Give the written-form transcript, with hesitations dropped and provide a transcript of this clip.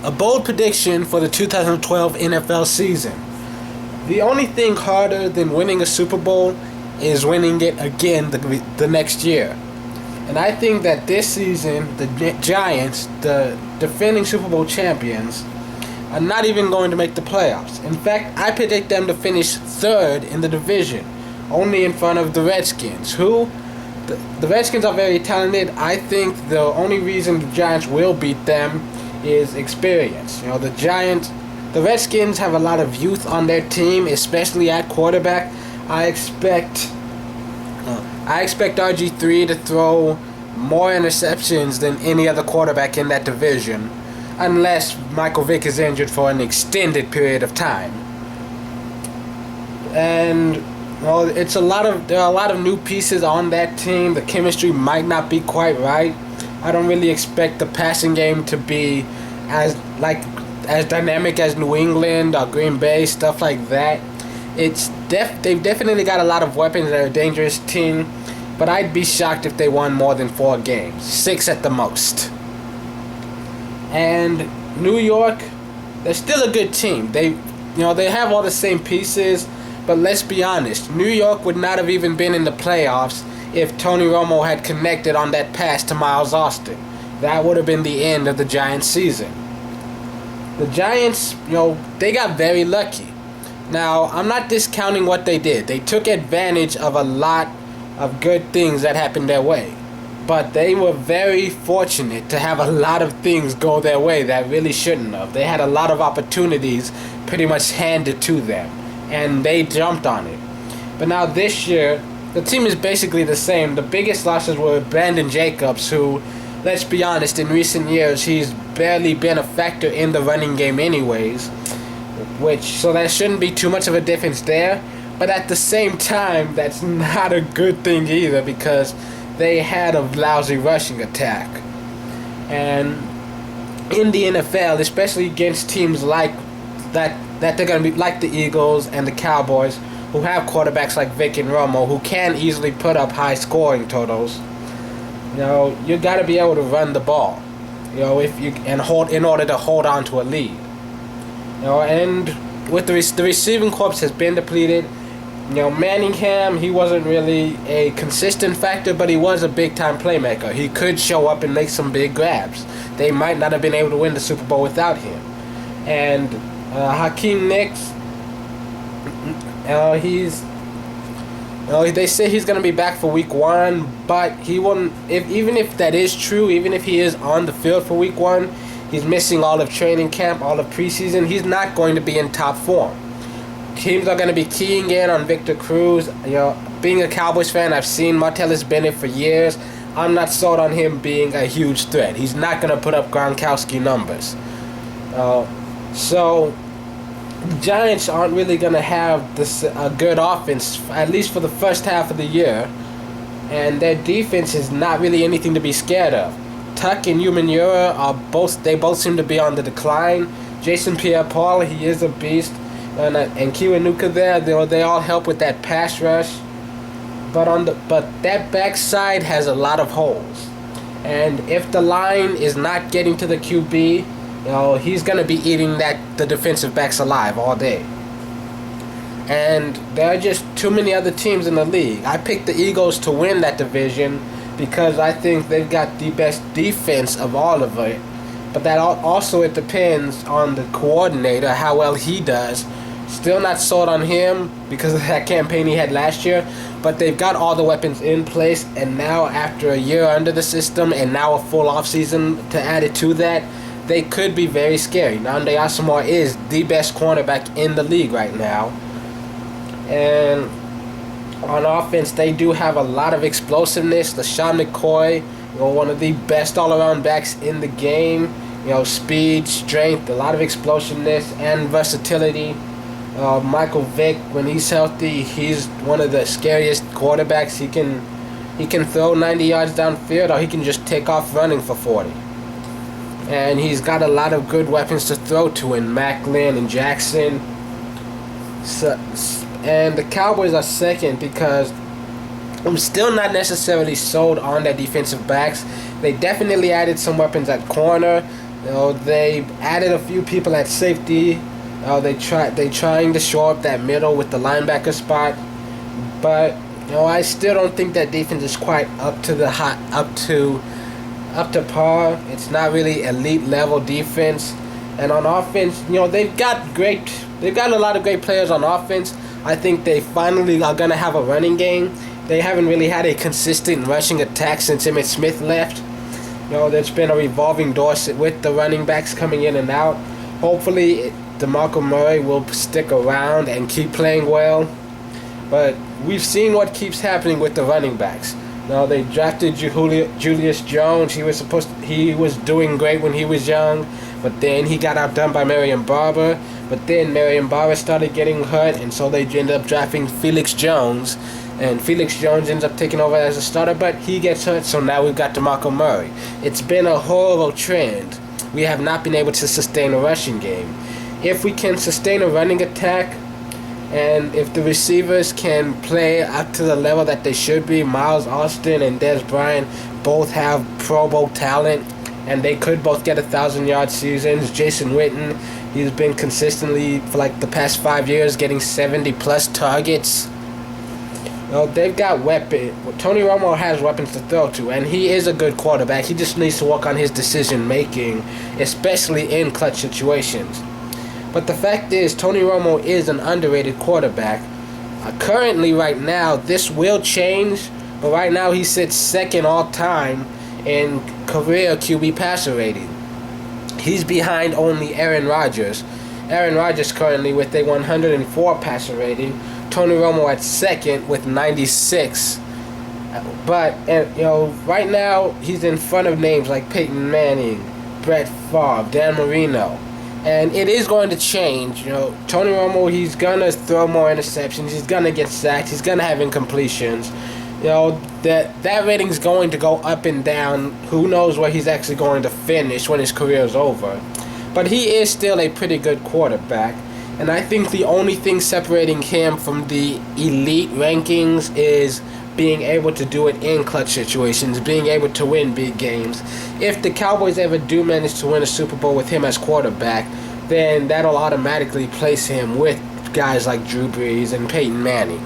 A bold prediction for the 2012 NFL season. The only thing harder than winning a Super Bowl is winning it again the next year. And I think that this season, the Giants, the defending Super Bowl champions, are not even going to make the playoffs. In fact, I predict them to finish third in the division, only in front of the Redskins, who, the Redskins are very talented. I think the only reason the Giants will beat them is experience. The Redskins have a lot of youth on their team, especially at quarterback. I expect RG3 to throw more interceptions than any other quarterback in that division, unless Michael Vick is injured for an extended period of time. And there are a lot of new pieces on that team. The chemistry might not be quite right. I don't really expect the passing game to be as dynamic as New England or Green Bay, stuff like that. They've definitely got a lot of weapons. They're a dangerous team, but I'd be shocked if they won more than 4 games, 6 at the most. And New York, they're still a good team. They have all the same pieces, but let's be honest, New York would not have even been in the playoffs if Tony Romo had connected on that pass to Miles Austin. That would have been the end of the Giants season. The Giants, they got very lucky. Now, I'm not discounting what they did. They took advantage of a lot of good things that happened their way. But they were very fortunate to have a lot of things go their way that really shouldn't have. They had a lot of opportunities pretty much handed to them, and they jumped on it. But now this year, the team is basically the same. The biggest losses were Brandon Jacobs, who, let's be honest, in recent years, he's barely been a factor in the running game anyways, so there shouldn't be too much of a difference there. But at the same time, that's not a good thing either, because they had a lousy rushing attack. And in the NFL, especially against teams like that they're going to be like the Eagles and the Cowboys, who have quarterbacks like Vic and Romo, who can easily put up high scoring totals. You got to be able to run the ball, in order to hold on to a lead. And with the receiving corps has been depleted. Manningham, he wasn't really a consistent factor, but he was a big-time playmaker. He could show up and make some big grabs. They might not have been able to win the Super Bowl without him. And Hakeem Nicks, they say he's going to be back for week 1, but he won't. Even if that is true, even if he is on the field for week 1, he's missing all of training camp, all of preseason. He's not going to be in top form. Teams are going to be keying in on Victor Cruz. Being a Cowboys fan, I've seen Martellus Bennett for years. I'm not sold on him being a huge threat. He's not going to put up Gronkowski numbers. So the Giants aren't really going to have a good offense, at least for the first half of the year. And their defense is not really anything to be scared of. Tuck and Umanura they both seem to be on the decline. Jason Pierre-Paul, he is a beast. And Kiwanuka there, they all help with that pass rush. But that backside has a lot of holes. And if the line is not getting to the QB, he's going to be eating the defensive backs alive all day. And there are just too many other teams in the league. I picked the Eagles to win that division because I think they've got the best defense of all of it. But that also it depends on the coordinator, how well he does. Still not sold on him because of that campaign he had last year. But they've got all the weapons in place, and now after a year under the system and now a full offseason to add it to that, they could be very scary. Nnamdi Asomugha is the best cornerback in the league right now. And on offense, they do have a lot of explosiveness. LaShawn McCoy, one of the best all-around backs in the game. Speed, strength, a lot of explosiveness and versatility. Michael Vick, when he's healthy, he's one of the scariest quarterbacks. He can throw 90 yards downfield, or he can just take off running for 40. And he's got a lot of good weapons to throw to in Macklin and Jackson. And the Cowboys are second because I'm still not necessarily sold on their defensive backs. They definitely added some weapons at corner. They added a few people at safety. They trying to shore up that middle with the linebacker spot, but I still don't think that defense is quite up to par. It's not really elite level defense. And on offense, they've got a lot of great players on offense. I think they finally are gonna have a running game. They haven't really had a consistent rushing attack since Emmitt Smith left. There's been a revolving door with the running backs coming in and out. Hopefully, DeMarco Murray will stick around and keep playing well. But we've seen what keeps happening with the running backs. They drafted Julius Jones. He was doing great when he was young, but then he got outdone by Marion Barber. But then Marion Barber started getting hurt, and so they ended up drafting Felix Jones. And Felix Jones ends up taking over as a starter, but he gets hurt, so now we've got DeMarco Murray. It's been a horrible trend. We have not been able to sustain a rushing game. If we can sustain a running attack, and if the receivers can play up to the level that they should be, Miles Austin and Dez Bryant both have Pro Bowl talent, and they could both get 1,000-yard seasons. Jason Witten, he's been consistently, for like the past 5 years, getting 70-plus targets. They've got weapons. Tony Romo has weapons to throw to, and he is a good quarterback. He just needs to work on his decision-making, especially in clutch situations. But the fact is, Tony Romo is an underrated quarterback. Currently, right now, this will change, but right now he sits second all-time in career QB passer rating. He's behind only Aaron Rodgers. Aaron Rodgers currently with a 104 passer rating. Tony Romo at second with 96. But right now he's in front of names like Peyton Manning, Brett Favre, Dan Marino. And it is going to change. Tony Romo, he's gonna throw more interceptions. He's gonna get sacked. He's gonna have incompletions. That rating's going to go up and down. Who knows where he's actually going to finish when his career is over. But he is still a pretty good quarterback. And I think the only thing separating him from the elite rankings is being able to do it in clutch situations, being able to win big games. If the Cowboys ever do manage to win a Super Bowl with him as quarterback, then that'll automatically place him with guys like Drew Brees and Peyton Manning.